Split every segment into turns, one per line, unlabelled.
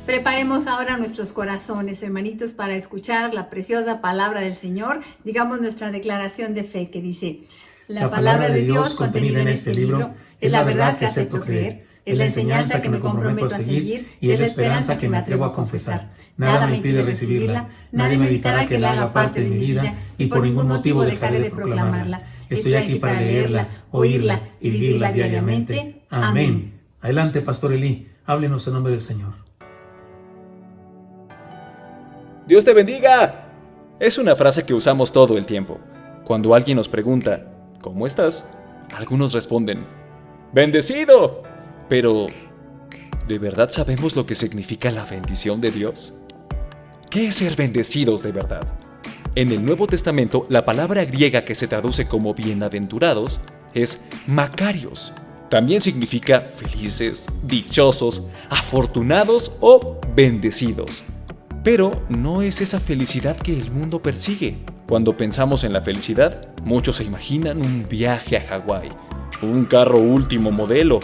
Preparemos ahora nuestros corazones, hermanitos, para escuchar la preciosa palabra del Señor. Digamos nuestra declaración de fe que dice: la palabra de Dios contenida en este libro es la verdad que acepto creer, es la enseñanza que me comprometo a seguir y es la esperanza que me atrevo a confesar. Nada me impide recibirla, nadie me evitará que la haga parte de mi vida y por ningún motivo dejaré de proclamarla. Estoy aquí para leerla, oírla y vivirla diariamente. Amén.
Adelante, Pastor Elí, háblenos en nombre del Señor.
¡Dios te bendiga! Es una frase que usamos todo el tiempo. Cuando alguien nos pregunta, ¿cómo estás?, algunos responden, ¡bendecido! Pero, ¿de verdad sabemos lo que significa la bendición de Dios? ¿Qué es ser bendecidos de verdad? En el Nuevo Testamento, la palabra griega que se traduce como bienaventurados es makarios. También significa felices, dichosos, afortunados o bendecidos. Pero no es esa felicidad que el mundo persigue. Cuando pensamos en la felicidad, muchos se imaginan un viaje a Hawái, un carro último modelo,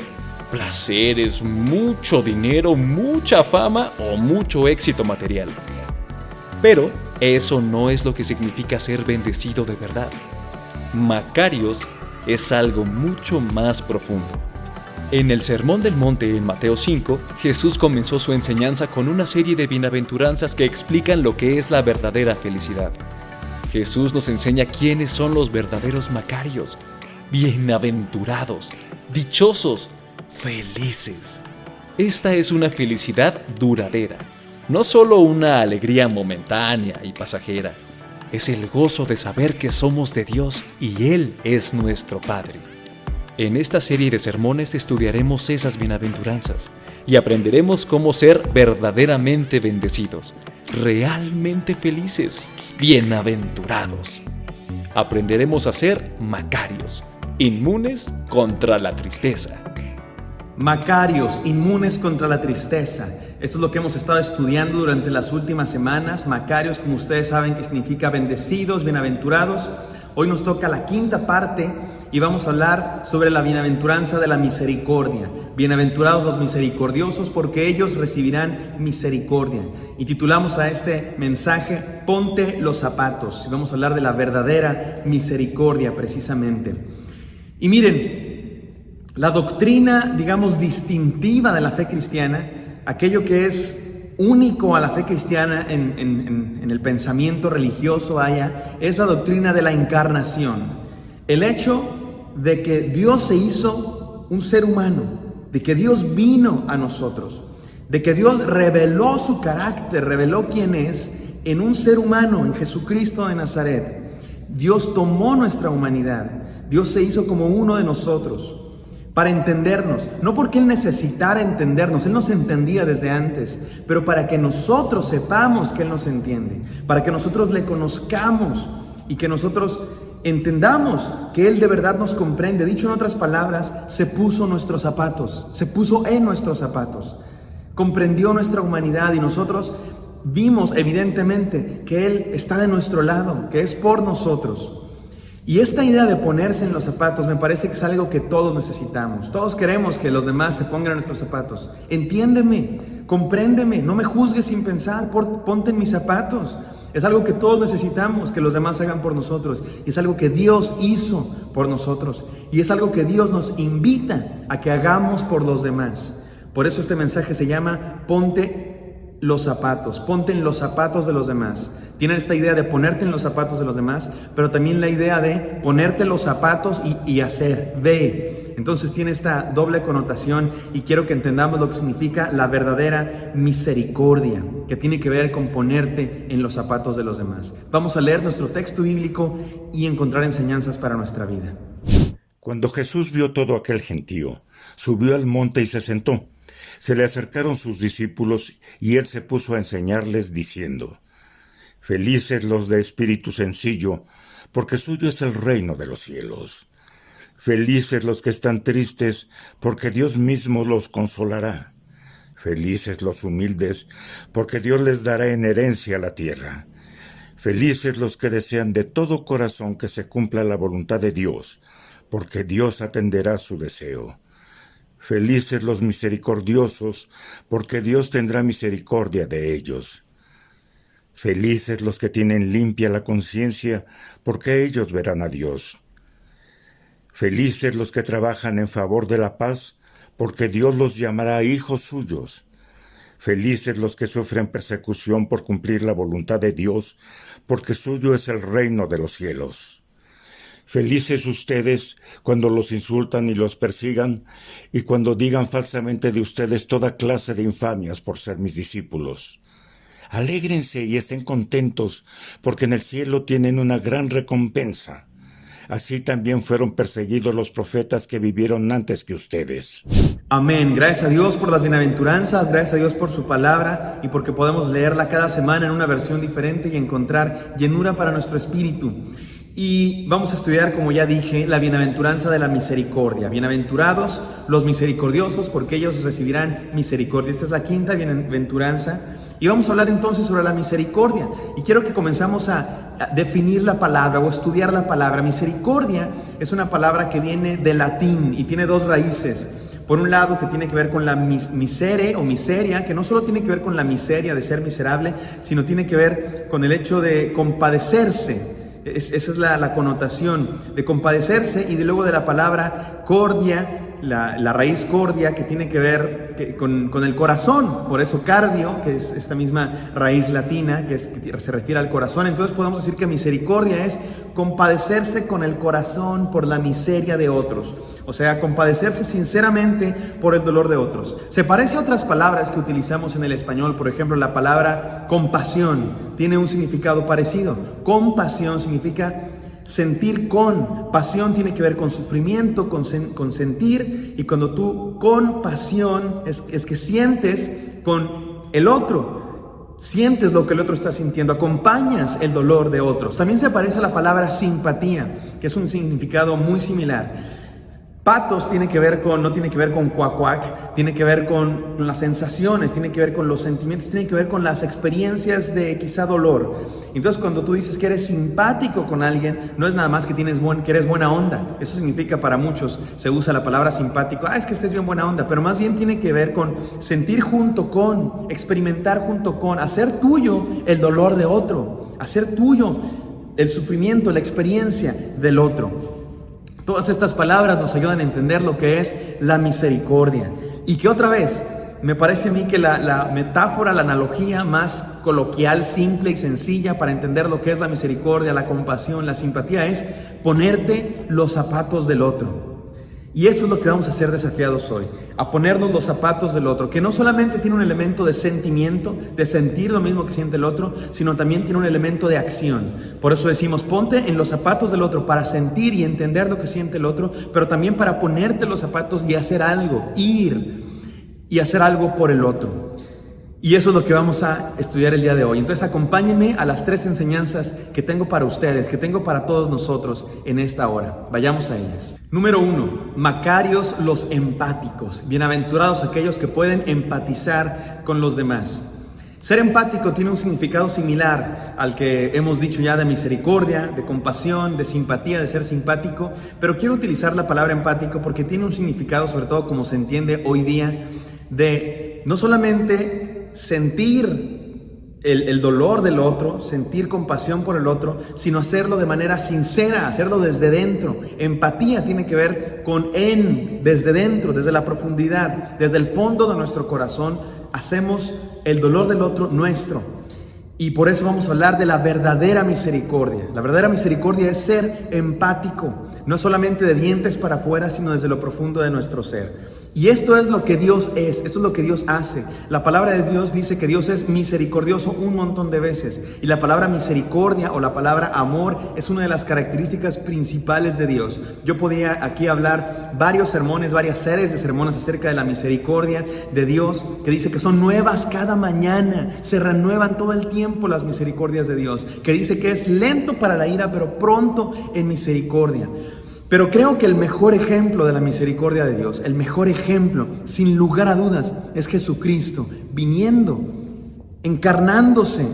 placeres, mucho dinero, mucha fama o mucho éxito material. Pero eso no es lo que significa ser bendecido de verdad. Makarios es algo mucho más profundo. En el Sermón del Monte en Mateo 5, Jesús comenzó su enseñanza con una serie de bienaventuranzas que explican lo que es la verdadera felicidad. Jesús nos enseña quiénes son los verdaderos makarios, bienaventurados, dichosos, felices. Esta es una felicidad duradera, no solo una alegría momentánea y pasajera. Es el gozo de saber que somos de Dios y Él es nuestro Padre. En esta serie de sermones estudiaremos esas bienaventuranzas y aprenderemos cómo ser verdaderamente bendecidos, realmente felices, bienaventurados. Aprenderemos a ser makarios, inmunes contra la tristeza.
Makarios, inmunes contra la tristeza. Esto es lo que hemos estado estudiando durante las últimas semanas. Makarios, como ustedes saben, que significa bendecidos, bienaventurados. Hoy nos toca la quinta parte y vamos a hablar sobre la bienaventuranza de la misericordia. Bienaventurados los misericordiosos, porque ellos recibirán misericordia. Y titulamos a este mensaje, Ponte los zapatos. Y vamos a hablar de la verdadera misericordia, precisamente. Y miren, la doctrina, digamos, distintiva de la fe cristiana, aquello que es único a la fe cristiana en el pensamiento religioso, es la doctrina de la encarnación. El hecho de que Dios se hizo un ser humano, de que Dios vino a nosotros, de que Dios reveló su carácter, reveló quién es en un ser humano, en Jesucristo de Nazaret. Dios tomó nuestra humanidad, Dios se hizo como uno de nosotros para entendernos, no porque Él necesitara entendernos, Él nos entendía desde antes, pero para que nosotros sepamos que Él nos entiende, para que nosotros le conozcamos y que nosotros entendamos que Él de verdad nos comprende. Dicho en otras palabras, se puso nuestros zapatos, se puso en nuestros zapatos, comprendió nuestra humanidad y nosotros vimos evidentemente que Él está de nuestro lado, que es por nosotros. Y esta idea de ponerse en los zapatos me parece que es algo que todos necesitamos. Todos queremos que los demás se pongan en nuestros zapatos. Entiéndeme, compréndeme, no me juzgues sin pensar, ponte en mis zapatos. Es algo que todos necesitamos que los demás hagan por nosotros. Y es algo que Dios hizo por nosotros. Y es algo que Dios nos invita a que hagamos por los demás. Por eso este mensaje se llama Ponte los zapatos. Ponte en los zapatos de los demás. Tienen esta idea de ponerte en los zapatos de los demás, pero también la idea de ponerte los zapatos y hacer, ve. Entonces tiene esta doble connotación y quiero que entendamos lo que significa la verdadera misericordia, que tiene que ver con ponerte en los zapatos de los demás. Vamos a leer nuestro texto bíblico y encontrar enseñanzas para nuestra vida.
Cuando Jesús vio todo aquel gentío, subió al monte y se sentó. Se le acercaron sus discípulos y él se puso a enseñarles diciendo: Felices los de espíritu sencillo, porque suyo es el reino de los cielos. Felices los que están tristes, porque Dios mismo los consolará. Felices los humildes, porque Dios les dará en herencia la tierra. Felices los que desean de todo corazón que se cumpla la voluntad de Dios, porque Dios atenderá su deseo. Felices los misericordiosos, porque Dios tendrá misericordia de ellos. Felices los que tienen limpia la conciencia, porque ellos verán a Dios. Felices los que trabajan en favor de la paz, porque Dios los llamará hijos suyos. Felices los que sufren persecución por cumplir la voluntad de Dios, porque suyo es el reino de los cielos. Felices ustedes cuando los insultan y los persigan, y cuando digan falsamente de ustedes toda clase de infamias por ser mis discípulos. Alégrense y estén contentos, porque en el cielo tienen una gran recompensa. Así también fueron perseguidos los profetas que vivieron antes que ustedes.
Amén. Gracias a Dios por las bienaventuranzas, gracias a Dios por su palabra y porque podemos leerla cada semana en una versión diferente y encontrar llenura para nuestro espíritu. Y vamos a estudiar, como ya dije, la bienaventuranza de la misericordia. Bienaventurados los misericordiosos, porque ellos recibirán misericordia. Esta es la quinta bienaventuranza. Y vamos a hablar entonces sobre la misericordia. Y quiero que comenzamos a definir la palabra o estudiar la palabra. Misericordia es una palabra que viene del latín y tiene dos raíces. Por un lado, que tiene que ver con la misere o miseria, que no solo tiene que ver con la miseria de ser miserable, sino tiene que ver con el hecho de compadecerse. Esa es la connotación de compadecerse, y de luego de la palabra cordia, la raíz cordia, que tiene que ver con el corazón. Por eso cardio, que es esta misma raíz latina que se refiere al corazón. Entonces podemos decir que misericordia es compadecerse con el corazón por la miseria de otros. O sea, compadecerse sinceramente por el dolor de otros. Se parece a otras palabras que utilizamos en el español. Por ejemplo, la palabra compasión tiene un significado parecido. Compasión significa sentir con. Pasión tiene que ver con sufrimiento, con sentir. Y cuando tú con pasión es que sientes con el otro. Sientes lo que el otro está sintiendo, acompañas el dolor de otros. También se parece a la palabra simpatía, que es un significado muy similar. Patos no tiene que ver con cuac cuac, tiene que ver con las sensaciones, tiene que ver con los sentimientos, tiene que ver con las experiencias de quizá dolor. Entonces, cuando tú dices que eres simpático con alguien, no es nada más que que eres buena onda. Eso significa, para muchos se usa la palabra simpático, es que estés bien buena onda, pero más bien tiene que ver con sentir junto con, experimentar junto con, hacer tuyo el dolor de otro, hacer tuyo el sufrimiento, la experiencia del otro. Todas estas palabras nos ayudan a entender lo que es la misericordia. Y que otra vez, me parece a mí que la metáfora, la analogía más coloquial, simple y sencilla para entender lo que es la misericordia, la compasión, la simpatía, es ponerte los zapatos del otro. Y eso es lo que vamos a ser desafiados hoy, a ponernos los zapatos del otro, que no solamente tiene un elemento de sentimiento, de sentir lo mismo que siente el otro, sino también tiene un elemento de acción. Por eso decimos, ponte en los zapatos del otro para sentir y entender lo que siente el otro, pero también para ponerte los zapatos y hacer algo, ir y hacer algo por el otro. Y eso es lo que vamos a estudiar el día de hoy. Entonces acompáñenme a las 3 enseñanzas que tengo para ustedes, que tengo para todos nosotros en esta hora. Vayamos a ellas. Número 1, Macarios los empáticos. Bienaventurados aquellos que pueden empatizar con los demás. Ser empático tiene un significado similar al que hemos dicho ya de misericordia, de compasión, de simpatía, de ser simpático, pero quiero utilizar la palabra empático porque tiene un significado, sobre todo como se entiende hoy día, de no solamente sentir el dolor del otro, sentir compasión por el otro, sino hacerlo de manera sincera, hacerlo desde dentro. Empatía tiene que ver con desde dentro, desde la profundidad, desde el fondo de nuestro corazón, hacemos el dolor del otro nuestro. Y por eso vamos a hablar de la verdadera misericordia. La verdadera misericordia es ser empático, no solamente de dientes para afuera, sino desde lo profundo de nuestro ser. Y esto es lo que Dios es, esto es lo que Dios hace. La palabra de Dios dice que Dios es misericordioso un montón de veces. Y la palabra misericordia o la palabra amor es una de las características principales de Dios. Yo podía aquí hablar varios sermones, varias series de sermones acerca de la misericordia de Dios, que dice que son nuevas cada mañana, se renuevan todo el tiempo las misericordias de Dios, que dice que es lento para la ira, pero pronto en misericordia. Pero creo que el mejor ejemplo de la misericordia de Dios, el mejor ejemplo, sin lugar a dudas, es Jesucristo viniendo, encarnándose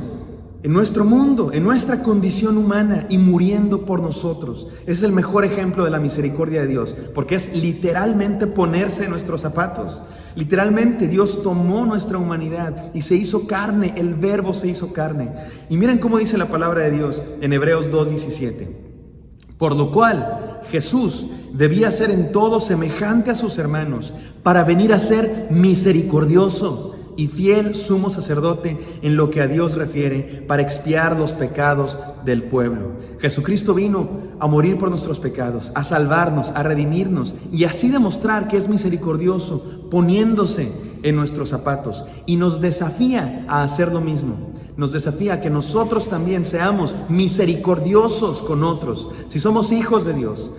en nuestro mundo, en nuestra condición humana y muriendo por nosotros. Ese es el mejor ejemplo de la misericordia de Dios, porque es literalmente ponerse en nuestros zapatos. Literalmente Dios tomó nuestra humanidad y se hizo carne, el Verbo se hizo carne. Y miren cómo dice la palabra de Dios en Hebreos 2:17. Por lo cual Jesús debía ser en todo semejante a sus hermanos, para venir a ser misericordioso y fiel sumo sacerdote en lo que a Dios refiere, para expiar los pecados del pueblo. Jesucristo vino a morir por nuestros pecados, a salvarnos, a redimirnos y así demostrar que es misericordioso, poniéndose en nuestros zapatos, y nos desafía a hacer lo mismo. Nos desafía a que nosotros también seamos misericordiosos con otros. Si somos hijos de Dios,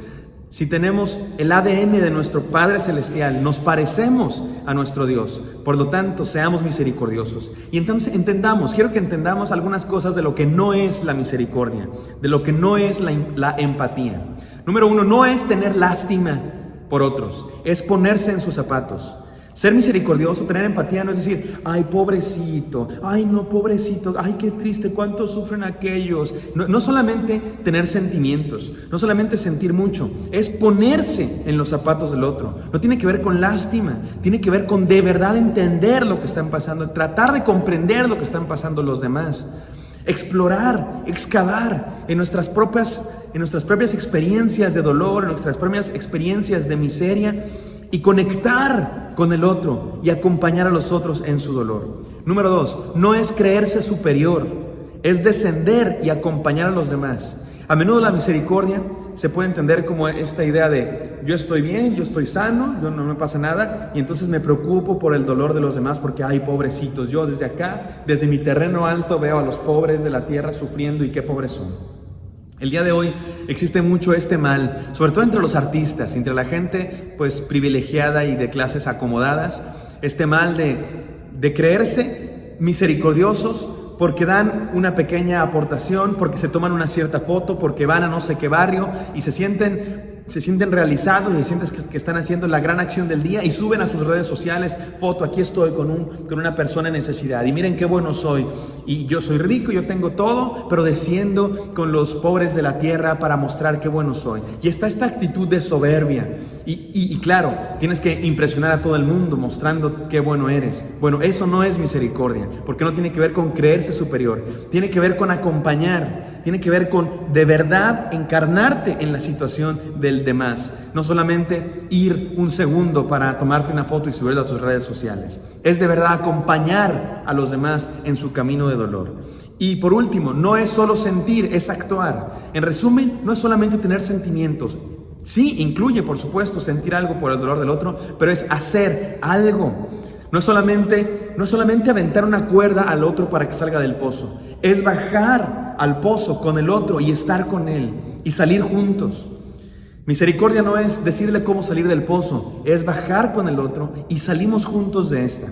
si tenemos el ADN de nuestro Padre Celestial, nos parecemos a nuestro Dios. Por lo tanto, seamos misericordiosos. Y entonces quiero que entendamos algunas cosas de lo que no es la misericordia, de lo que no es la empatía. Número 1, no es tener lástima por otros, es ponerse en sus zapatos. Ser misericordioso, tener empatía, no es decir, ay, pobrecito, ay, no, pobrecito, ay, qué triste, cuánto sufren aquellos. No solamente tener sentimientos, no solamente sentir mucho, es ponerse en los zapatos del otro. No tiene que ver con lástima, tiene que ver con de verdad entender lo que están pasando, tratar de comprender lo que están pasando los demás. Explorar, excavar en nuestras propias experiencias de dolor, en nuestras propias experiencias de miseria, y conectar con el otro y acompañar a los otros en su dolor. Número 2, no es creerse superior, es descender y acompañar a los demás. A menudo la misericordia se puede entender como esta idea de yo estoy bien, yo estoy sano, yo no me pasa nada, y entonces me preocupo por el dolor de los demás porque ay, pobrecitos, yo desde acá, desde mi terreno alto veo a los pobres de la tierra sufriendo y qué pobres son. El día de hoy existe mucho este mal, sobre todo entre los artistas, entre la gente pues privilegiada y de clases acomodadas, este mal de creerse misericordiosos porque dan una pequeña aportación, porque se toman una cierta foto, porque van a no sé qué barrio y se sienten realizados y sienten que están haciendo la gran acción del día y suben a sus redes sociales foto, aquí estoy con una persona en necesidad y miren qué bueno soy y yo soy rico, yo tengo todo, pero desciendo con los pobres de la tierra para mostrar qué bueno soy. Y está esta actitud de soberbia y claro, tienes que impresionar a todo el mundo mostrando qué bueno eres. Bueno, eso no es misericordia, porque no tiene que ver con creerse superior, tiene que ver con acompañar, tiene que ver con de verdad encarnarte en la situación del demás, no solamente ir un segundo para tomarte una foto y subirla a tus redes sociales. Es de verdad acompañar a los demás en su camino de dolor. Y por último, no es solo sentir, es actuar. En resumen, no es solamente tener sentimientos. Sí, incluye por supuesto sentir algo por el dolor del otro, pero es hacer algo. No es solamente aventar una cuerda al otro para que salga del pozo, es bajar al pozo con el otro y estar con él y salir juntos. Misericordia no es decirle cómo salir del pozo, es bajar con el otro y salimos juntos de esta.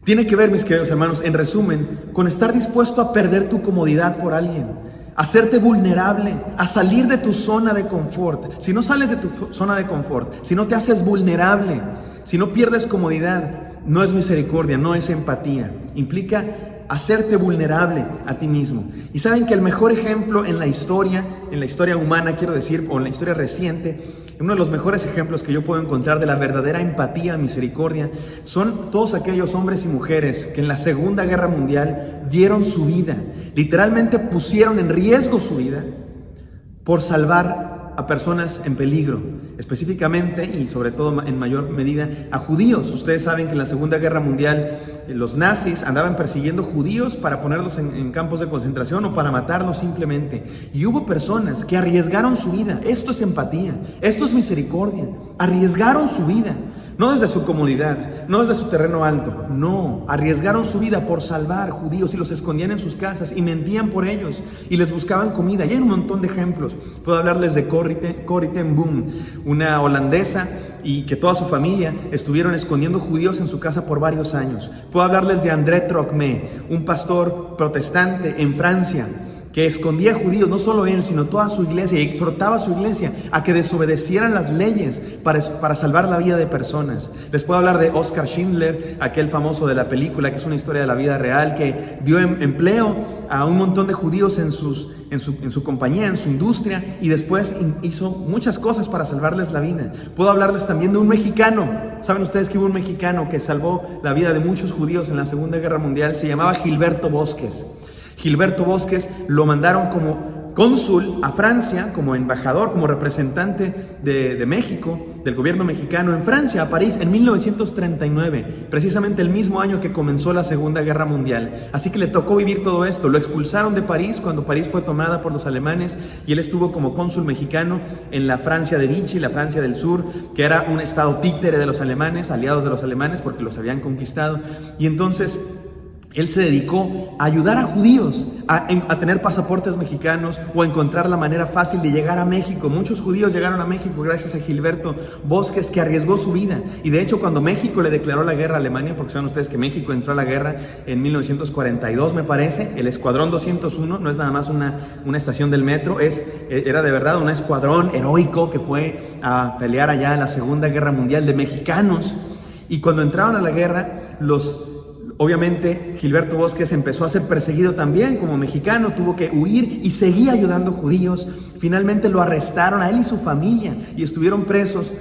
Tiene que ver, mis queridos hermanos, en resumen, con estar dispuesto a perder tu comodidad por alguien, a hacerte vulnerable, a salir de tu zona de confort. Si no sales de tu zona de confort, si no te haces vulnerable, si no pierdes comodidad, no es misericordia, no es empatía. Implica hacerte vulnerable a ti mismo. Y saben que el mejor ejemplo en la historia humana, quiero decir, o en la historia reciente, uno de los mejores ejemplos que yo puedo encontrar de la verdadera empatía, misericordia, son todos aquellos hombres y mujeres que en la Segunda Guerra Mundial dieron su vida, literalmente pusieron en riesgo su vida por salvar a personas en peligro, específicamente y sobre todo en mayor medida a judíos. Ustedes saben que en la Segunda Guerra Mundial los nazis andaban persiguiendo judíos para ponerlos en campos de concentración o para matarlos simplemente. Y hubo personas que arriesgaron su vida. Esto es empatía, esto es misericordia. Arriesgaron su vida, no desde su comodidad, no desde su terreno alto, no, arriesgaron su vida por salvar judíos y los escondían en sus casas y mentían por ellos y les buscaban comida. Y hay un montón de ejemplos. Puedo hablarles de Corrie ten Boom, una holandesa y que toda su familia estuvieron escondiendo judíos en su casa por varios años. Puedo hablarles de André Trocmé, un pastor protestante en Francia que escondía judíos, no solo él, sino toda su iglesia, y exhortaba a su iglesia a que desobedecieran las leyes para salvar la vida de personas. Les puedo hablar de Oskar Schindler, aquel famoso de la película, que es una historia de la vida real, que dio empleo a un montón de judíos en su compañía, en su industria, y después hizo muchas cosas para salvarles la vida. Puedo hablarles también de un mexicano. ¿Saben ustedes que hubo un mexicano que salvó la vida de muchos judíos en la Segunda Guerra Mundial? Se llamaba Gilberto Bosques. Gilberto Bosques lo mandaron como cónsul a Francia, como embajador, como representante de México, del gobierno mexicano en Francia, a París, en 1939, precisamente el mismo año que comenzó la Segunda Guerra Mundial. Así que le tocó vivir todo esto. Lo expulsaron de París cuando París fue tomada por los alemanes, y él estuvo como cónsul mexicano en la Francia de Vichy, la Francia del Sur, que era un estado títere de los alemanes, aliados de los alemanes porque los habían conquistado. Y entonces él se dedicó a ayudar a judíos a tener pasaportes mexicanos o a encontrar la manera fácil de llegar a México. Muchos judíos llegaron a México gracias a Gilberto Bosques, que arriesgó su vida. Y de hecho, cuando México le declaró la guerra a Alemania, porque saben ustedes que México entró a la guerra en 1942, me parece, el Escuadrón 201 no es nada más una estación del metro, era de verdad un escuadrón heroico que fue a pelear allá en la Segunda Guerra Mundial de mexicanos. Y cuando entraron a la guerra, obviamente Gilberto Bosques empezó a ser perseguido también como mexicano, tuvo que huir y seguía ayudando judíos. Finalmente lo arrestaron a él y su familia y estuvieron presos.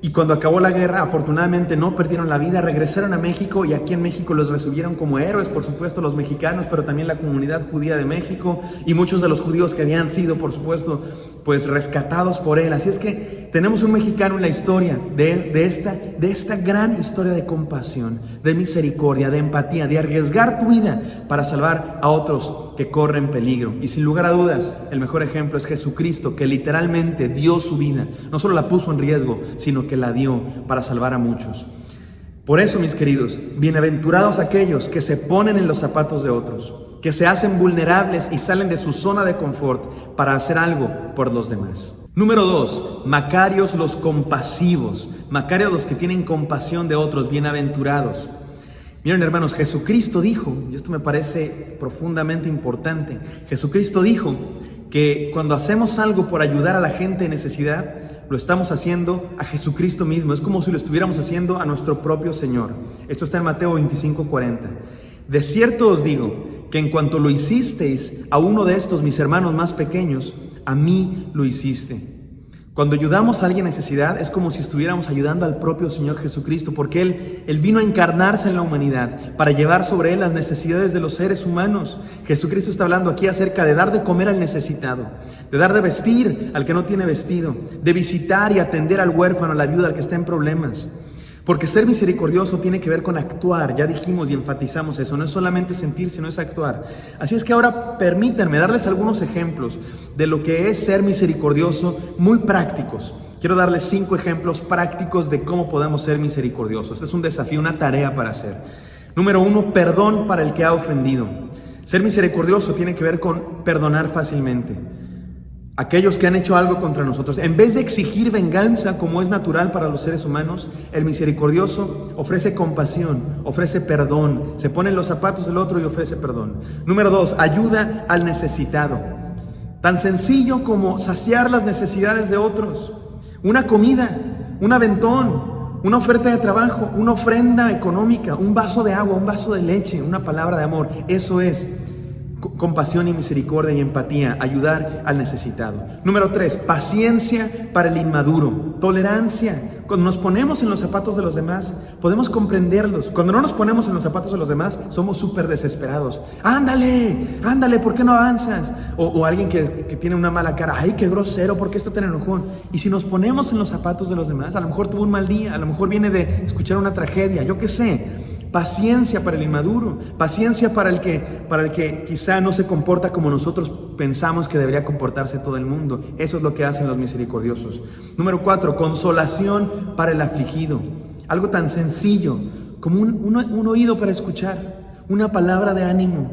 Y cuando acabó la guerra, afortunadamente no perdieron la vida, regresaron a México, y aquí en México los recibieron como héroes, por supuesto los mexicanos, pero también la comunidad judía de México y muchos de los judíos que habían sido, por supuesto, pues rescatados por él. Así es que tenemos un mexicano en la historia de esta gran historia de compasión, de misericordia, de empatía, de arriesgar tu vida para salvar a otros que corren peligro. Y sin lugar a dudas, el mejor ejemplo es Jesucristo, que literalmente dio su vida, no solo la puso en riesgo, sino que la dio para salvar a muchos. Por eso, mis queridos, bienaventurados aquellos que se ponen en los zapatos de otros, que se hacen vulnerables y salen de su zona de confort para hacer algo por los demás. Número 2, Macarios los compasivos. Macarios los que tienen compasión de otros, bienaventurados. Miren, hermanos, Jesucristo dijo, y esto me parece profundamente importante, Jesucristo dijo que cuando hacemos algo por ayudar a la gente en necesidad, lo estamos haciendo a Jesucristo mismo. Es como si lo estuviéramos haciendo a nuestro propio Señor. Esto está en Mateo 25:40. De cierto os digo que en cuanto lo hicisteis a uno de estos mis hermanos más pequeños, a mí lo hiciste. Cuando ayudamos a alguien en necesidad, es como si estuviéramos ayudando al propio Señor Jesucristo, porque Él vino a encarnarse en la humanidad para llevar sobre Él las necesidades de los seres humanos. Jesucristo está hablando aquí acerca de dar de comer al necesitado, de dar de vestir al que no tiene vestido, de visitar y atender al huérfano, a la viuda, al que está en problemas. Porque ser misericordioso tiene que ver con actuar. Ya dijimos y enfatizamos eso. No es solamente sentir, sino es actuar. Así es que ahora permítanme darles algunos ejemplos de lo que es ser misericordioso, muy prácticos. Quiero darles 5 ejemplos prácticos de cómo podemos ser misericordiosos. Este es un desafío, una tarea para hacer. Número 1, perdón para el que ha ofendido. Ser misericordioso tiene que ver con perdonar fácilmente aquellos que han hecho algo contra nosotros. En vez de exigir venganza, como es natural para los seres humanos, el misericordioso ofrece compasión, ofrece perdón, se pone en los zapatos del otro y ofrece perdón. Número 2, ayuda al necesitado. Tan sencillo como saciar las necesidades de otros. Una comida, un aventón, una oferta de trabajo, una ofrenda económica, un vaso de agua, un vaso de leche, una palabra de amor. Eso es compasión y misericordia y empatía, ayudar al necesitado. Número 3, paciencia para el inmaduro, tolerancia. Cuando nos ponemos en los zapatos de los demás, podemos comprenderlos. Cuando no nos ponemos en los zapatos de los demás, somos súper desesperados. Ándale, ¿por qué no avanzas? O alguien que tiene una mala cara, ay, qué grosero, ¿por qué está tan enojón? Y si nos ponemos en los zapatos de los demás, a lo mejor tuvo un mal día, a lo mejor viene de escuchar una tragedia, yo qué sé. Paciencia para el inmaduro, paciencia para el que quizá no se comporta como nosotros pensamos que debería comportarse todo el mundo. Eso es lo que hacen los misericordiosos. Número 4, consolación para el afligido. Algo tan sencillo como un oído para escuchar, una palabra de ánimo,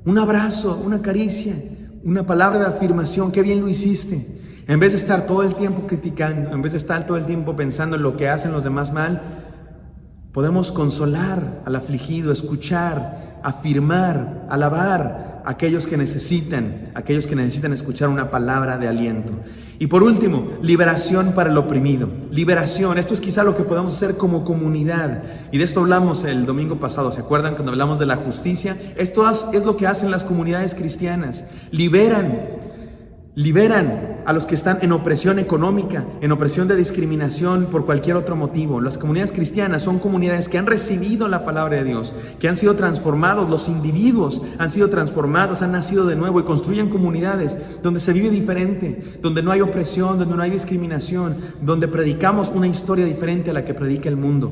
un abrazo, una caricia, una palabra de afirmación. Qué bien lo hiciste. En vez de estar todo el tiempo criticando, en vez de estar todo el tiempo pensando en lo que hacen los demás mal, podemos consolar al afligido, escuchar, afirmar, alabar, a aquellos que necesitan escuchar una palabra de aliento. Y por último, liberación para el oprimido. Liberación, esto es quizá lo que podemos hacer como comunidad. Y de esto hablamos el domingo pasado, ¿se acuerdan cuando hablamos de la justicia? Esto es lo que hacen las comunidades cristianas. Liberan a los que están en opresión económica, en opresión de discriminación por cualquier otro motivo. Las comunidades cristianas son comunidades que han recibido la palabra de Dios, que han sido transformados, los individuos han sido transformados, han nacido de nuevo y construyen comunidades donde se vive diferente, donde no hay opresión, donde no hay discriminación, donde predicamos una historia diferente a la que predica el mundo.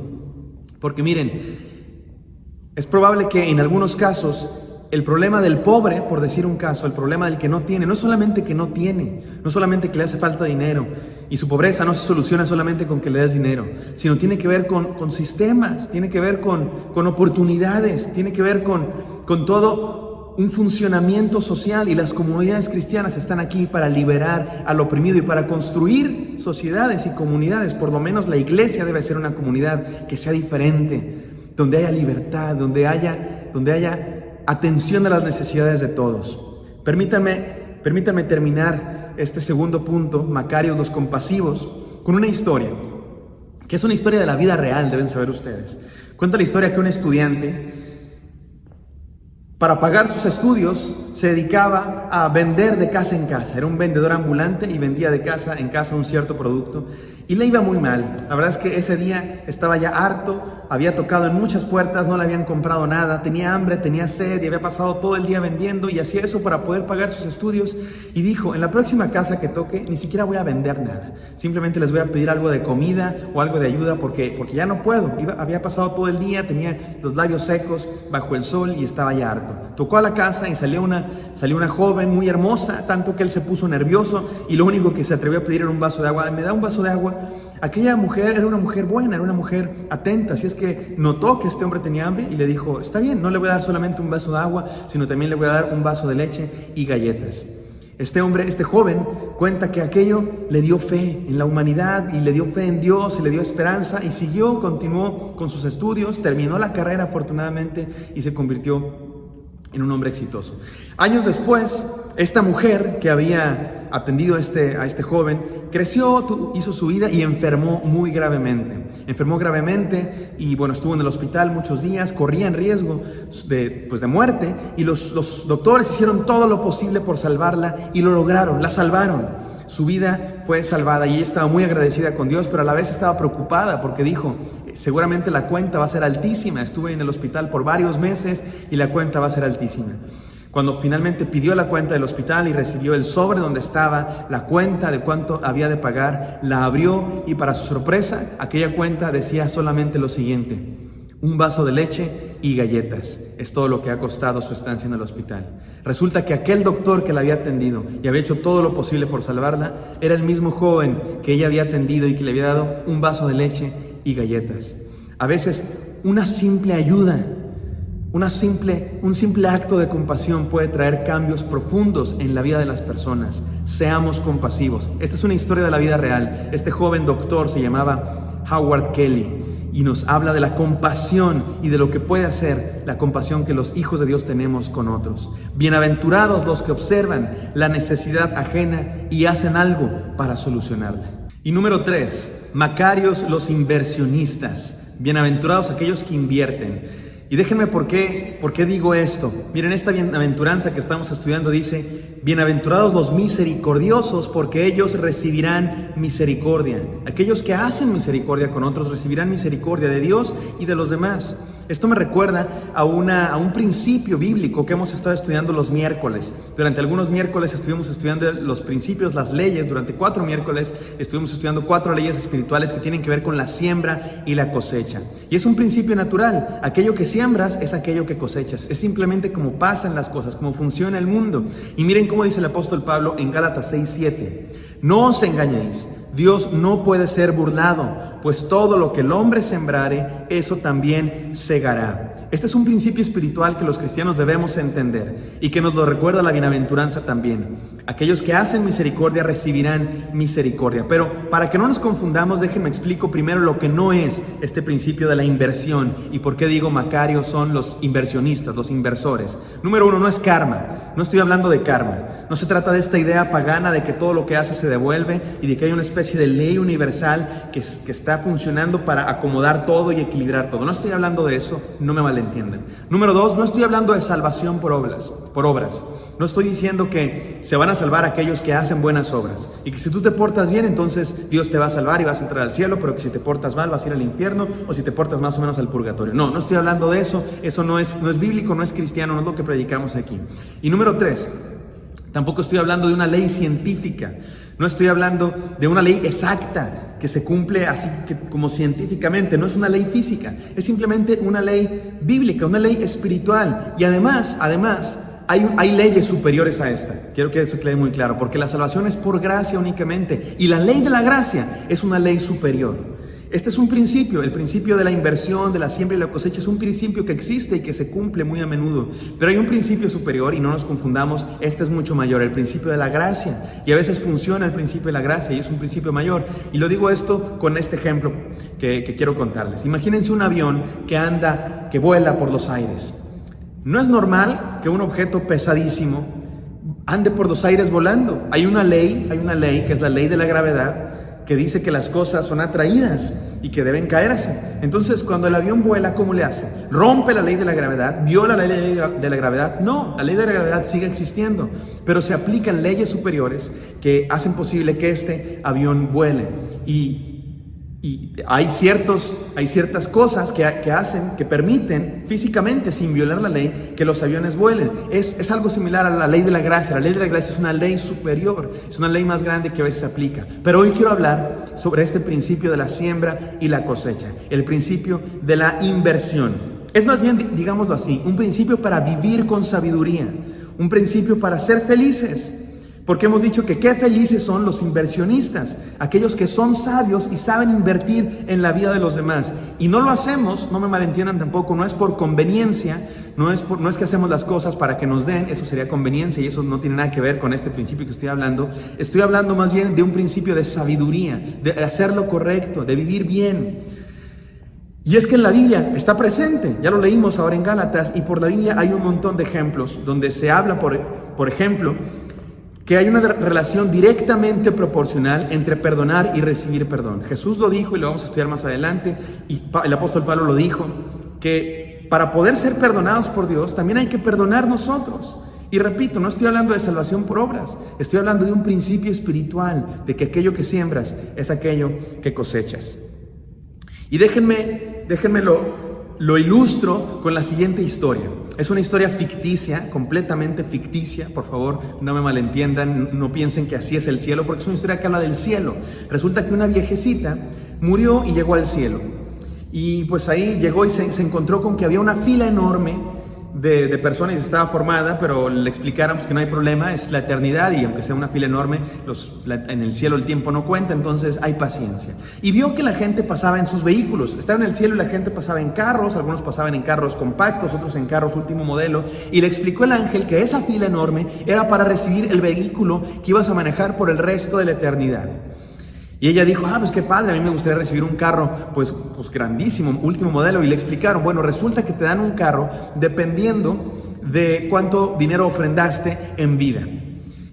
Porque miren, es probable que en algunos casos el problema del pobre, por decir un caso, el problema del que no tiene, no es solamente que no tiene, no solamente que le hace falta dinero, y su pobreza no se soluciona solamente con que le des dinero, sino tiene que ver con sistemas, tiene que ver con oportunidades, tiene que ver con todo un funcionamiento social, y las comunidades cristianas están aquí para liberar al oprimido y para construir sociedades y comunidades. Por lo menos la iglesia debe ser una comunidad que sea diferente, donde haya libertad, donde haya atención a las necesidades de todos. Permítanme terminar este segundo punto, Macarios los compasivos, con una historia, que es una historia de la vida real, deben saber ustedes. Cuenta la historia que un estudiante, para pagar sus estudios, se dedicaba a vender de casa en casa. Era un vendedor ambulante y vendía de casa en casa un cierto producto. Y le iba muy mal. La verdad es que ese día estaba ya harto, había tocado en muchas puertas, no le habían comprado nada, tenía hambre, tenía sed y había pasado todo el día vendiendo y hacía eso para poder pagar sus estudios. Y dijo, en la próxima casa que toque ni siquiera voy a vender nada, simplemente les voy a pedir algo de comida o algo de ayuda porque ya no puedo. Había pasado todo el día, tenía los labios secos bajo el sol y estaba ya harto. Tocó a la casa y salió una joven muy hermosa, tanto que él se puso nervioso y lo único que se atrevió a pedir era un vaso de agua. ¿Me da un vaso de agua? Aquella mujer era una mujer buena, era una mujer atenta, así es que notó que este hombre tenía hambre y le dijo, está bien, no le voy a dar solamente un vaso de agua, sino también le voy a dar un vaso de leche y galletas. Este joven, cuenta que aquello le dio fe en la humanidad y le dio fe en Dios y le dio esperanza y continuó con sus estudios, terminó la carrera afortunadamente y se convirtió en un hombre exitoso. Años después, esta mujer que había atendido a este joven creció, hizo su vida y enfermó muy gravemente. Enfermó gravemente y bueno, estuvo en el hospital muchos días, corría en riesgo de muerte y los doctores hicieron todo lo posible por salvarla y lo lograron, la salvaron. Su vida fue salvada y ella estaba muy agradecida con Dios, pero a la vez estaba preocupada porque dijo, seguramente la cuenta va a ser altísima. Estuve en el hospital por varios meses y la cuenta va a ser altísima. Cuando finalmente pidió la cuenta del hospital y recibió el sobre donde estaba la cuenta de cuánto había de pagar, la abrió y para su sorpresa, aquella cuenta decía solamente lo siguiente: un vaso de leche y galletas. Es todo lo que ha costado su estancia en el hospital. Resulta que aquel doctor que la había atendido y había hecho todo lo posible por salvarla, era el mismo joven que ella había atendido y que le había dado un vaso de leche y galletas. A veces una simple ayuda, un simple acto de compasión puede traer cambios profundos en la vida de las personas. Seamos compasivos. Esta es una historia de la vida real. Este joven doctor se llamaba Howard Kelly y nos habla de la compasión y de lo que puede hacer la compasión que los hijos de Dios tenemos con otros. Bienaventurados los que observan la necesidad ajena y hacen algo para solucionarla. Y número 3, Macarios los inversionistas. Bienaventurados aquellos que invierten. Y déjenme por qué digo esto. Miren, esta bienaventuranza que estamos estudiando dice: bienaventurados los misericordiosos, porque ellos recibirán misericordia. Aquellos que hacen misericordia con otros recibirán misericordia de Dios y de los demás. Esto me recuerda a un principio bíblico que hemos estado estudiando los miércoles. Durante algunos miércoles estuvimos estudiando los principios, las leyes. Durante 4 miércoles estuvimos estudiando 4 leyes espirituales que tienen que ver con la siembra y la cosecha. Y es un principio natural. Aquello que siembras es aquello que cosechas. Es simplemente como pasan las cosas, como funciona el mundo. Y miren cómo dice el apóstol Pablo en Gálatas 6:7. No os engañéis. Dios no puede ser burlado, pues todo lo que el hombre sembrare, eso también segará. Este es un principio espiritual que los cristianos debemos entender y que nos lo recuerda la bienaventuranza también. Aquellos que hacen misericordia recibirán misericordia. Pero para que no nos confundamos, déjenme explico primero lo que no es este principio de la inversión y por qué digo Macario son los inversionistas, los inversores. Número uno, no es karma. No estoy hablando de karma. No se trata de esta idea pagana de que todo lo que hace se devuelve y de que hay una especie de ley universal que está funcionando para acomodar todo y equilibrar todo. No estoy hablando de eso, no me malentiendan. Número dos, no estoy hablando de salvación por obras. No estoy diciendo que se van a salvar aquellos que hacen buenas obras y que si tú te portas bien, entonces Dios te va a salvar y vas a entrar al cielo, pero que si te portas mal vas a ir al infierno o si te portas más o menos al purgatorio. No estoy hablando de eso. Eso no es bíblico, no es cristiano, no es lo que predicamos aquí. Y número tres, tampoco estoy hablando de una ley científica. No estoy hablando de una ley exacta que se cumple así como científicamente. No es una ley física, es simplemente una ley bíblica, una ley espiritual. Y además, hay leyes superiores a esta. Quiero que eso quede muy claro, porque la salvación es por gracia únicamente. Y la ley de la gracia es una ley superior. Este es un principio, el principio de la inversión, de la siembra y la cosecha, es un principio que existe y que se cumple muy a menudo. Pero hay un principio superior y no nos confundamos, este es mucho mayor, el principio de la gracia. Y a veces funciona el principio de la gracia y es un principio mayor. Y lo digo esto con este ejemplo que quiero contarles. Imagínense un avión que vuela por los aires. No es normal que un objeto pesadísimo ande por los aires volando. Hay una ley que es la ley de la gravedad, que dice que las cosas son atraídas y que deben caerse. Entonces, cuando el avión vuela, ¿cómo le hace? ¿Rompe la ley de la gravedad? ¿Viola la ley de la gravedad? No, la ley de la gravedad sigue existiendo, pero se aplican leyes superiores que hacen posible que este avión vuele. Y hay ciertas cosas que permiten físicamente, sin violar la ley, que los aviones vuelen. Es algo similar a la ley de la gracia. La ley de la gracia es una ley superior, es una ley más grande que a veces se aplica. Pero hoy quiero hablar sobre este principio de la siembra y la cosecha, el principio de la inversión. Es más bien, digámoslo así, un principio para vivir con sabiduría, un principio para ser felices. Porque hemos dicho que qué felices son los inversionistas, aquellos que son sabios y saben invertir en la vida de los demás. Y no lo hacemos, no me malentiendan tampoco, no es por conveniencia, no es que hacemos las cosas para que nos den, eso sería conveniencia y eso no tiene nada que ver con este principio que estoy hablando. Estoy hablando más bien de un principio de sabiduría, de hacer lo correcto, de vivir bien. Y es que en la Biblia está presente, ya lo leímos ahora en Gálatas, y por la Biblia hay un montón de ejemplos donde se habla, por ejemplo, que hay una relación directamente proporcional entre perdonar y recibir perdón. Jesús lo dijo y lo vamos a estudiar más adelante, y el apóstol Pablo lo dijo, que para poder ser perdonados por Dios también hay que perdonar nosotros. Y repito, no estoy hablando de salvación por obras, estoy hablando de un principio espiritual, de que aquello que siembras es aquello que cosechas. Y déjenme lo ilustro con la siguiente historia. Es una historia ficticia, completamente ficticia, por favor, no me malentiendan, no piensen que así es el cielo, porque es una historia que habla del cielo. Resulta que una viejecita murió y llegó al cielo. Y pues ahí llegó y se encontró con que había una fila enorme de personas y estaba formada, pero le explicaron pues, que no hay problema, es la eternidad y aunque sea una fila enorme, en el cielo el tiempo no cuenta, entonces hay paciencia. Y vio que la gente pasaba en sus vehículos, estaba en el cielo y la gente pasaba en carros, algunos pasaban en carros compactos, otros en carros último modelo, y le explicó el ángel que esa fila enorme era para recibir el vehículo que ibas a manejar por el resto de la eternidad. Y ella dijo, pues qué padre, a mí me gustaría recibir un carro pues grandísimo, último modelo. Y le explicaron, bueno, resulta que te dan un carro dependiendo de cuánto dinero ofrendaste en vida.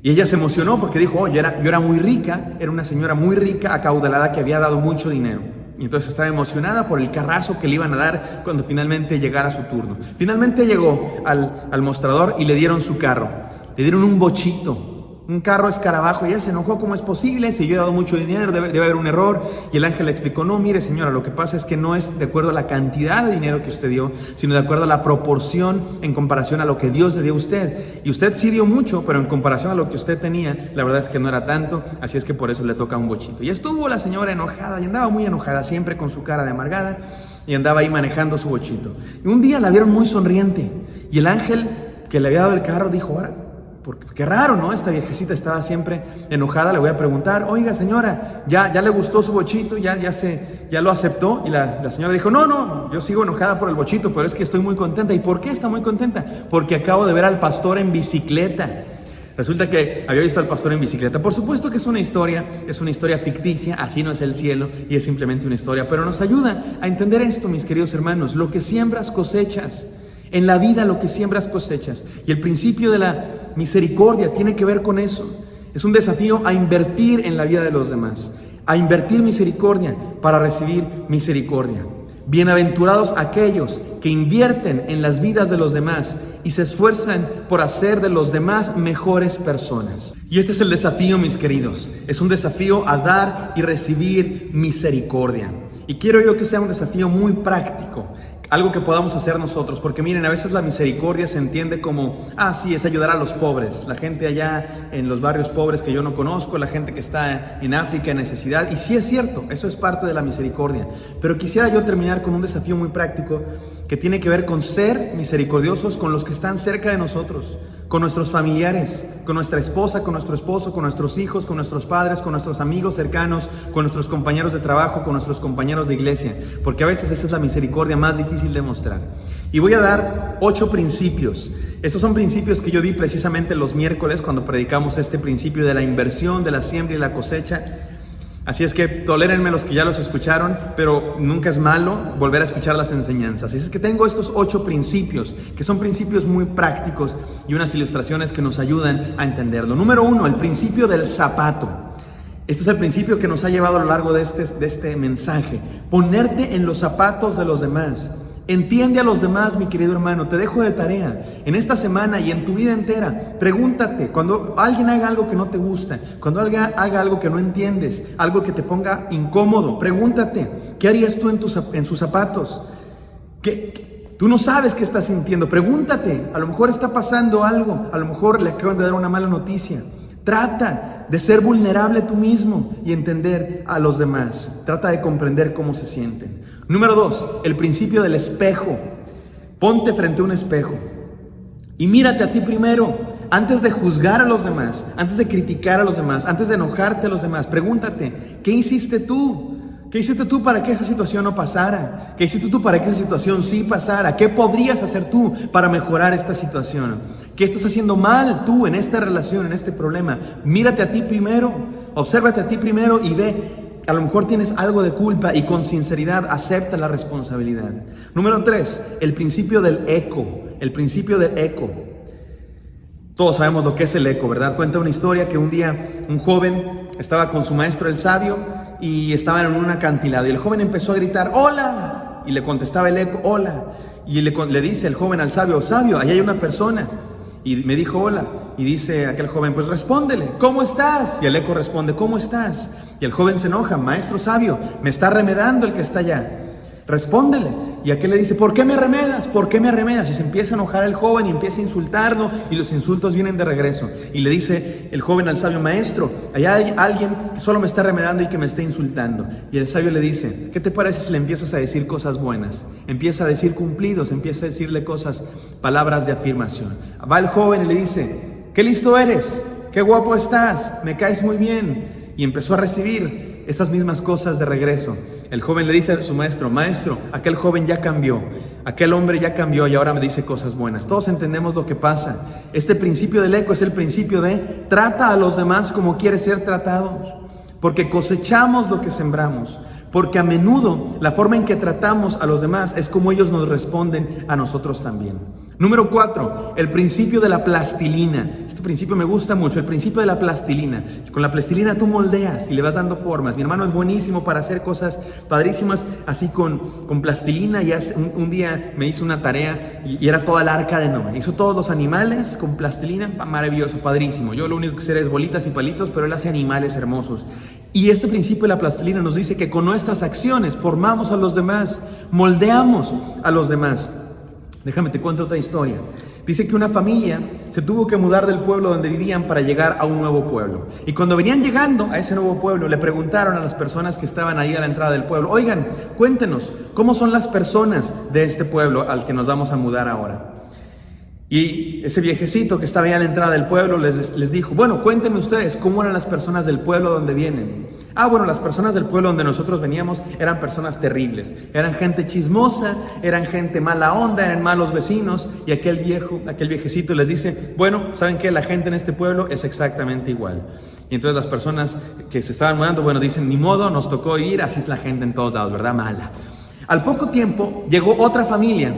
Y ella se emocionó porque dijo, yo era muy rica, era una señora muy rica, acaudalada, que había dado mucho dinero. Y entonces estaba emocionada por el carrazo que le iban a dar cuando finalmente llegara su turno. Finalmente llegó al mostrador y le dieron su carro, le dieron un bochito. Un carro escarabajo, y ella se enojó, ¿cómo es posible? Si yo he dado mucho dinero, debe haber un error. Y el ángel le explicó, no, mire señora, lo que pasa es que no es de acuerdo a la cantidad de dinero que usted dio, sino de acuerdo a la proporción en comparación a lo que Dios le dio a usted. Y usted sí dio mucho, pero en comparación a lo que usted tenía, la verdad es que no era tanto, así es que por eso le toca un bochito. Y estuvo la señora enojada, y andaba muy enojada, siempre con su cara de amargada, y andaba ahí manejando su bochito. Y un día la vieron muy sonriente, y el ángel que le había dado el carro dijo, ahora, porque qué raro, ¿no? Esta viejecita estaba siempre enojada. Le voy a preguntar, oiga señora, ¿ya le gustó su bochito? ¿Ya lo aceptó? Y la señora dijo, no, yo sigo enojada por el bochito, pero es que estoy muy contenta. ¿Y por qué está muy contenta? Porque acabo de ver al pastor en bicicleta. Resulta que había visto al pastor en bicicleta. Por supuesto que es una historia ficticia, así no es el cielo y es simplemente una historia, pero nos ayuda a entender esto, mis queridos hermanos. Lo que siembras cosechas. En la vida lo que siembras cosechas. Y el principio de la misericordia tiene que ver con eso. Es un desafío a invertir en la vida de los demás, a invertir misericordia para recibir misericordia. Bienaventurados aquellos que invierten en las vidas de los demás y se esfuerzan por hacer de los demás mejores personas. Y este es el desafío, mis queridos. Es un desafío a dar y recibir misericordia. Y quiero yo que sea un desafío muy práctico. Algo que podamos hacer nosotros, porque miren, a veces la misericordia se entiende como, sí, es ayudar a los pobres, la gente allá en los barrios pobres que yo no conozco, la gente que está en África en necesidad, y sí es cierto, eso es parte de la misericordia, pero quisiera yo terminar con un desafío muy práctico que tiene que ver con ser misericordiosos con los que están cerca de nosotros, con nuestros familiares, con nuestra esposa, con nuestro esposo, con nuestros hijos, con nuestros padres, con nuestros amigos cercanos, con nuestros compañeros de trabajo, con nuestros compañeros de iglesia, porque a veces esa es la misericordia más difícil de mostrar. Y voy a dar 8 principios. Estos son principios que yo di precisamente los miércoles cuando predicamos este principio de la inversión, de la siembra y la cosecha. Así es que tolérenme los que ya los escucharon, pero nunca es malo volver a escuchar las enseñanzas. Así es que tengo estos 8 principios, que son principios muy prácticos y unas ilustraciones que nos ayudan a entenderlo. Número 1, el principio del zapato. Este es el principio que nos ha llevado a lo largo de este mensaje. Ponerte en los zapatos de los demás. Entiende a los demás, mi querido hermano. Te dejo de tarea en esta semana y en tu vida entera. Pregúntate, cuando alguien haga algo que no te gusta, cuando alguien haga algo que no entiendes, algo que te ponga incómodo, pregúntate, ¿qué harías tú en sus zapatos? Tú no sabes qué estás sintiendo. Pregúntate, a lo mejor está pasando algo, a lo mejor le acaban de dar una mala noticia. Trata de ser vulnerable tú mismo y entender a los demás. Trata de comprender cómo se sienten. Número 2, el principio del espejo. Ponte frente a un espejo y mírate a ti primero. Antes de juzgar a los demás, antes de criticar a los demás, antes de enojarte a los demás, pregúntate, ¿qué hiciste tú? ¿Qué hiciste tú para que esa situación no pasara? ¿Qué hiciste tú para que esa situación sí pasara? ¿Qué podrías hacer tú para mejorar esta situación? ¿Qué estás haciendo mal tú en esta relación, en este problema? Mírate a ti primero, obsérvate a ti primero y ve. A lo mejor tienes algo de culpa y con sinceridad acepta la responsabilidad. Número 3, el principio del eco. El principio del eco. Todos sabemos lo que es el eco, ¿verdad? Cuenta una historia que un día un joven estaba con su maestro el sabio y estaban en un acantilado y el joven empezó a gritar ¡hola! Y le contestaba el eco ¡hola! Y le dice el joven al sabio, sabio, ahí hay una persona. Y me dijo hola. Y dice aquel joven, pues respóndele, ¿cómo estás? Y el eco responde, ¿cómo estás? Y el joven se enoja, maestro sabio, me está remedando el que está allá. Respóndele. Y aquel le dice, ¿por qué me remedas? ¿Por qué me remedas? Y se empieza a enojar el joven y empieza a insultarlo y los insultos vienen de regreso. Y le dice el joven al sabio, maestro, allá hay alguien que solo me está remedando y que me está insultando. Y el sabio le dice, ¿qué te parece si le empiezas a decir cosas buenas? Empieza a decir cumplidos, empieza a decirle cosas, palabras de afirmación. Va el joven y le dice, qué listo eres, qué guapo estás, me caes muy bien. Y empezó a recibir esas mismas cosas de regreso. El joven le dice a su maestro, maestro, aquel joven ya cambió, aquel hombre ya cambió y ahora me dice cosas buenas. Todos entendemos lo que pasa. Este principio del eco es el principio de trata a los demás como quieres ser tratados, porque cosechamos lo que sembramos, porque a menudo la forma en que tratamos a los demás es como ellos nos responden a nosotros también. Número 4, el principio de la plastilina. Este principio me gusta mucho, el principio de la plastilina. Con la plastilina tú moldeas y le vas dando formas. Mi hermano es buenísimo para hacer cosas padrísimas así con plastilina. Y un día me hizo una tarea y era toda la arca de Noé. Hizo todos los animales con plastilina, maravilloso, padrísimo. Yo lo único que sé es bolitas y palitos, pero él hace animales hermosos. Y este principio de la plastilina nos dice que con nuestras acciones formamos a los demás, moldeamos a los demás. Déjame te cuento otra historia. Dice que una familia se tuvo que mudar del pueblo donde vivían para llegar a un nuevo pueblo. Y cuando venían llegando a ese nuevo pueblo, le preguntaron a las personas que estaban ahí a la entrada del pueblo, oigan, cuéntenos, ¿cómo son las personas de este pueblo al que nos vamos a mudar ahora? Y ese viejecito que estaba ya a la entrada del pueblo les dijo, bueno, cuéntenme ustedes, ¿cómo eran las personas del pueblo donde vienen? Bueno, las personas del pueblo donde nosotros veníamos eran personas terribles. Eran gente chismosa, eran gente mala onda, eran malos vecinos. Y aquel viejecito les dice, bueno, ¿saben qué? La gente en este pueblo es exactamente igual. Y entonces las personas que se estaban mudando, bueno, dicen, ni modo, nos tocó ir, así es la gente en todos lados, ¿verdad? Mala. Al poco tiempo llegó otra familia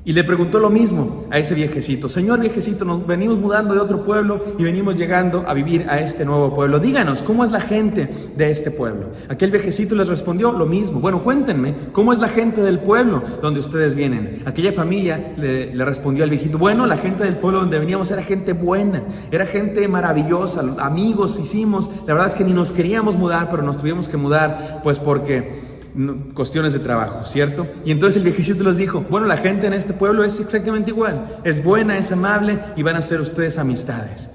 y le preguntó lo mismo a ese viejecito. Señor viejecito, nos venimos mudando de otro pueblo y venimos llegando a vivir a este nuevo pueblo. Díganos, ¿cómo es la gente de este pueblo? Aquel viejecito les respondió lo mismo. Bueno, cuéntenme, ¿cómo es la gente del pueblo donde ustedes vienen? Aquella familia le respondió al viejito, bueno, la gente del pueblo donde veníamos era gente buena, era gente maravillosa, amigos hicimos. La verdad es que ni nos queríamos mudar, pero nos tuvimos que mudar pues porque cuestiones de trabajo, ¿cierto? Y entonces el viejecito les dijo, bueno, la gente en este pueblo es exactamente igual, es buena, es amable y van a ser ustedes amistades.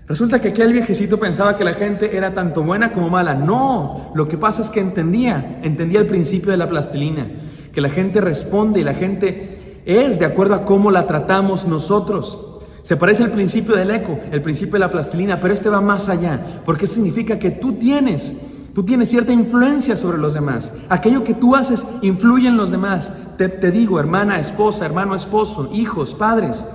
Resulta que aquel viejecito pensaba que la gente era tanto buena como mala. No, lo que pasa es que entendía el principio de la plastilina, que la gente responde y la gente es de acuerdo a cómo la tratamos nosotros. Se parece al principio del eco, el principio de la plastilina, pero este va más allá, porque significa que tú tienes cierta influencia sobre los demás. Aquello que tú haces influye en los demás. Te digo, hermana, esposa, hermano, esposo, hijos, padres.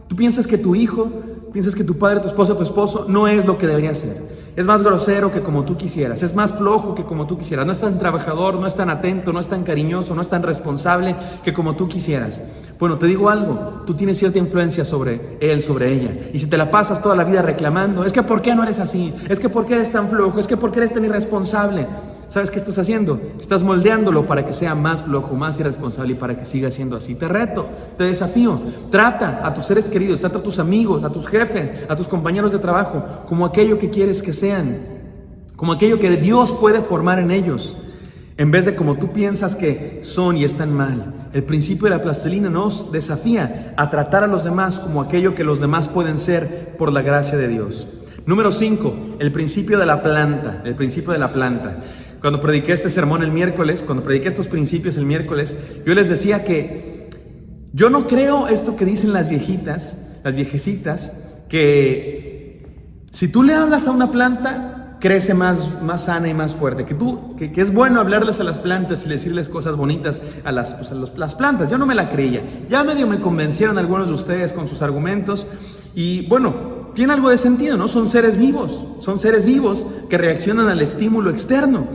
Tú piensas que tu hijo, piensas que tu padre, tu esposa, tu esposo no es lo que debería ser. Es más grosero que como tú quisieras, es más flojo que como tú quisieras, no es tan trabajador, no es tan atento, no es tan cariñoso, no es tan responsable que como tú quisieras. Bueno, te digo algo, tú tienes cierta influencia sobre él, sobre ella. Y si te la pasas toda la vida reclamando, es que ¿por qué no eres así? Es que ¿por qué eres tan flojo? Es que ¿por qué eres tan irresponsable? ¿Sabes qué estás haciendo? Estás moldeándolo para que sea más flojo, más irresponsable y para que siga siendo así. Te reto, te desafío. Trata a tus seres queridos, trata a tus amigos, a tus jefes, a tus compañeros de trabajo como aquello que quieres que sean, como aquello que Dios puede formar en ellos, en vez de como tú piensas que son y están mal. El principio de la plastilina nos desafía a tratar a los demás como aquello que los demás pueden ser por la gracia de Dios. Número 5, el principio de la planta. El principio de la planta. Cuando prediqué este sermón el miércoles, cuando prediqué estos principios el miércoles, yo les decía que yo no creo esto que dicen las viejecitas, que si tú le hablas a una planta, crece más sana y más fuerte. Que es bueno hablarles a las plantas y decirles cosas bonitas a las plantas. Yo no me la creía. Ya medio me convencieron algunos de ustedes con sus argumentos. Y bueno, tiene algo de sentido, ¿no? Son seres vivos que reaccionan al estímulo externo.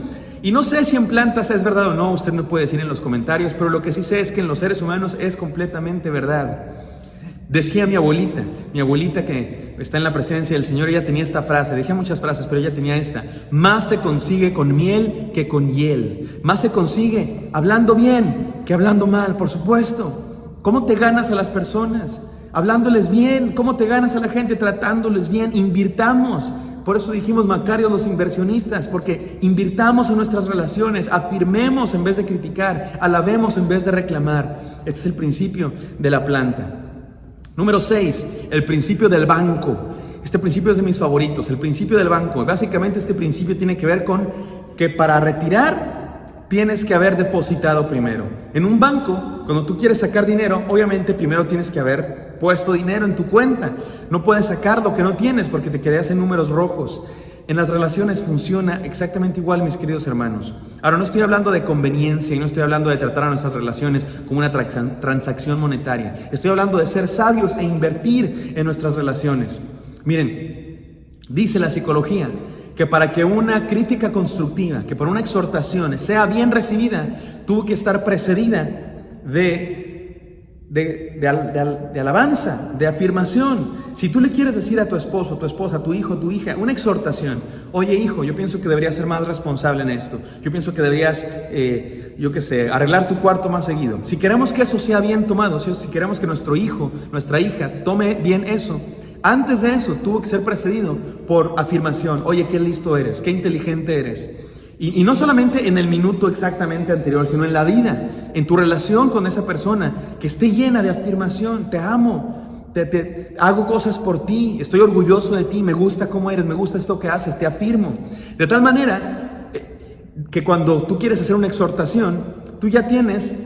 Y no sé si en plantas es verdad o no, usted me puede decir en los comentarios, pero lo que sí sé es que en los seres humanos es completamente verdad. Decía mi abuelita que está en la presencia del Señor, ella tenía esta frase, decía muchas frases, pero ella tenía esta: más se consigue con miel que con hiel. Más se consigue hablando bien que hablando mal, por supuesto. ¿Cómo te ganas a las personas? Hablándoles bien. ¿Cómo te ganas a la gente? Tratándoles bien. Invirtamos. Por eso dijimos Macarios los inversionistas, porque invirtamos en nuestras relaciones, afirmemos en vez de criticar, alabemos en vez de reclamar. Este es el principio de la planta. Número 6, el principio del banco. Este principio es de mis favoritos, el principio del banco. Básicamente este principio tiene que ver con que para retirar tienes que haber depositado primero. En un banco, cuando tú quieres sacar dinero, obviamente primero tienes que haber puesto dinero en tu cuenta. No puedes sacar lo que no tienes porque te quedas en números rojos. En las relaciones funciona exactamente igual, mis queridos hermanos. Ahora, no estoy hablando de conveniencia y no estoy hablando de tratar a nuestras relaciones como una transacción monetaria. Estoy hablando de ser sabios e invertir en nuestras relaciones. Miren, dice la psicología que para que una crítica constructiva, que para una exhortación sea bien recibida, tuvo que estar precedida de alabanza, de afirmación. Si tú le quieres decir a tu esposo, tu esposa, a tu hijo, tu hija, una exhortación: oye hijo, yo pienso que deberías ser más responsable en esto, yo pienso que deberías, arreglar tu cuarto más seguido. Si queremos que eso sea bien tomado, si queremos que nuestro hijo, nuestra hija tome bien eso, antes de eso tuvo que ser precedido por afirmación: oye, qué listo eres, qué inteligente eres. Y no solamente en el minuto exactamente anterior, sino en la vida, en tu relación con esa persona, que esté llena de afirmación. Te amo, te hago cosas por ti, estoy orgulloso de ti, me gusta cómo eres, me gusta esto que haces, te afirmo. De tal manera que cuando tú quieres hacer una exhortación, tú ya tienes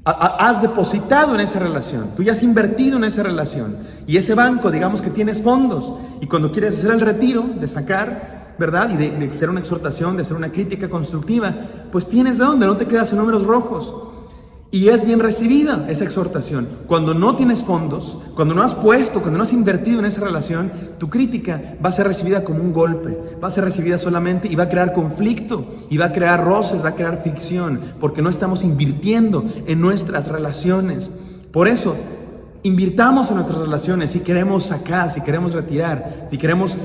has depositado en esa relación, tú ya has invertido en esa relación, y ese banco, digamos que tienes fondos, y cuando quieres hacer el retiro, de sacar, ¿verdad? Y de hacer una exhortación, de hacer una crítica constructiva, pues tienes de dónde, no te quedas en números rojos. Y es bien recibida esa exhortación. Cuando no tienes fondos, cuando no has puesto, cuando no has invertido en esa relación, tu crítica va a ser recibida como un golpe, va a ser recibida solamente y va a crear conflicto, y va a crear roces, va a crear fricción, porque no estamos invirtiendo en nuestras relaciones. Por eso, invirtamos en nuestras relaciones si queremos sacar, si queremos retirar, si queremos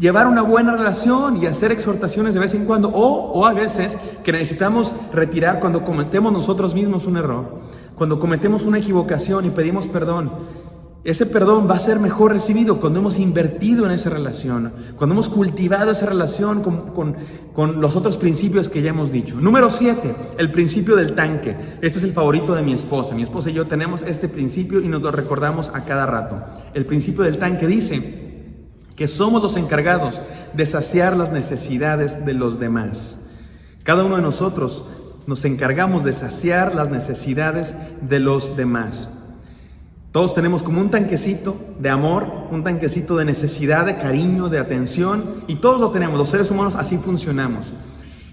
llevar una buena relación y hacer exhortaciones de vez en cuando, o a veces que necesitamos retirar cuando cometemos nosotros mismos un error, cuando cometemos una equivocación y pedimos perdón. Ese perdón va a ser mejor recibido cuando hemos invertido en esa relación, cuando hemos cultivado esa relación con los otros principios que ya hemos dicho. Número 7, el principio del tanque. Este es el favorito de mi esposa. Mi esposa y yo tenemos este principio y nos lo recordamos a cada rato. El principio del tanque dice que somos los encargados de saciar las necesidades de los demás. Cada uno de nosotros nos encargamos de saciar las necesidades de los demás. Todos tenemos como un tanquecito de amor, un tanquecito de necesidad, de cariño, de atención, y todos lo tenemos, los seres humanos así funcionamos.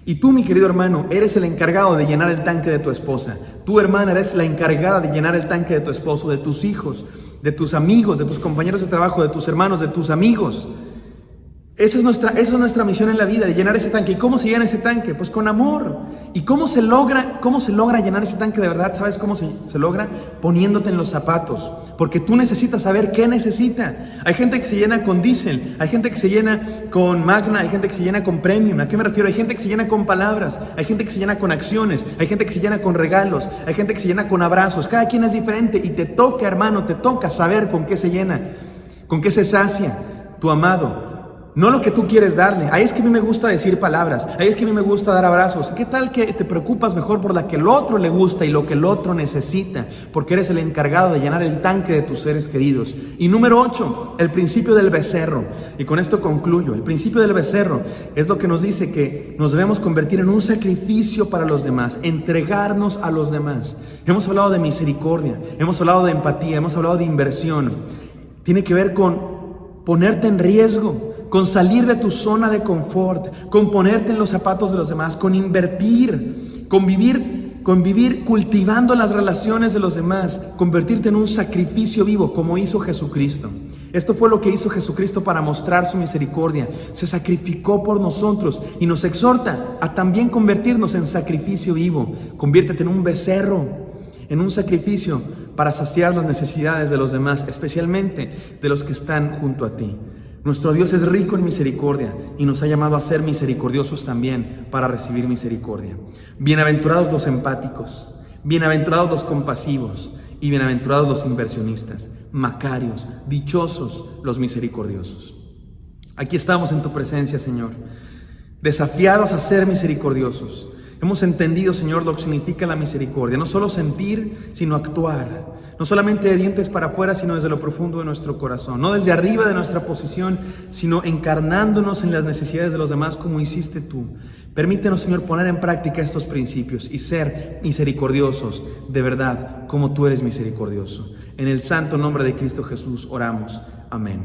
Y tú, mi querido hermano, eres el encargado de llenar el tanque de tu esposa. Tú, hermana, eres la encargada de llenar el tanque de tu esposo, de tus hijos, de tus amigos, de tus compañeros de trabajo, de tus hermanos, de tus amigos. Esa es nuestra misión en la vida, de llenar ese tanque. ¿Y cómo se llena ese tanque? Pues con amor. ¿Y cómo se logra llenar ese tanque de verdad? ¿Sabes cómo se logra? Poniéndote en los zapatos. Porque tú necesitas saber qué necesita. Hay gente que se llena con diésel, hay gente que se llena con Magna, hay gente que se llena con Premium. ¿A qué me refiero? Hay gente que se llena con palabras, hay gente que se llena con acciones, hay gente que se llena con regalos, hay gente que se llena con abrazos. Cada quien es diferente y te toca, hermano, te toca saber con qué se llena, con qué se sacia tu amado. No lo que tú quieres darle. Ahí es que a mí me gusta decir palabras. Ahí es que a mí me gusta dar abrazos. ¿Qué tal que te preocupas mejor por la que el otro le gusta y lo que el otro necesita? Porque eres el encargado de llenar el tanque de tus seres queridos. Y número 8, el principio del becerro. Y con esto concluyo. El principio del becerro es lo que nos dice que nos debemos convertir en un sacrificio para los demás, entregarnos a los demás. Hemos hablado de misericordia, hemos hablado de empatía, hemos hablado de inversión. Tiene que ver con ponerte en riesgo, con salir de tu zona de confort, con ponerte en los zapatos de los demás, con invertir, con vivir cultivando las relaciones de los demás, convertirte en un sacrificio vivo como hizo Jesucristo. Esto fue lo que hizo Jesucristo para mostrar su misericordia. Se sacrificó por nosotros y nos exhorta a también convertirnos en sacrificio vivo. Conviértete en un becerro, en un sacrificio para saciar las necesidades de los demás, especialmente de los que están junto a ti. Nuestro Dios es rico en misericordia y nos ha llamado a ser misericordiosos también para recibir misericordia. Bienaventurados los empáticos, bienaventurados los compasivos y bienaventurados los inversionistas. Macarios, dichosos los misericordiosos. Aquí estamos en tu presencia, Señor, desafiados a ser misericordiosos. Hemos entendido, Señor, lo que significa la misericordia. No solo sentir, sino actuar. No solamente de dientes para afuera, sino desde lo profundo de nuestro corazón. No desde arriba de nuestra posición, sino encarnándonos en las necesidades de los demás como hiciste tú. Permítenos, Señor, poner en práctica estos principios y ser misericordiosos de verdad, como tú eres misericordioso. En el santo nombre de Cristo Jesús oramos. Amén.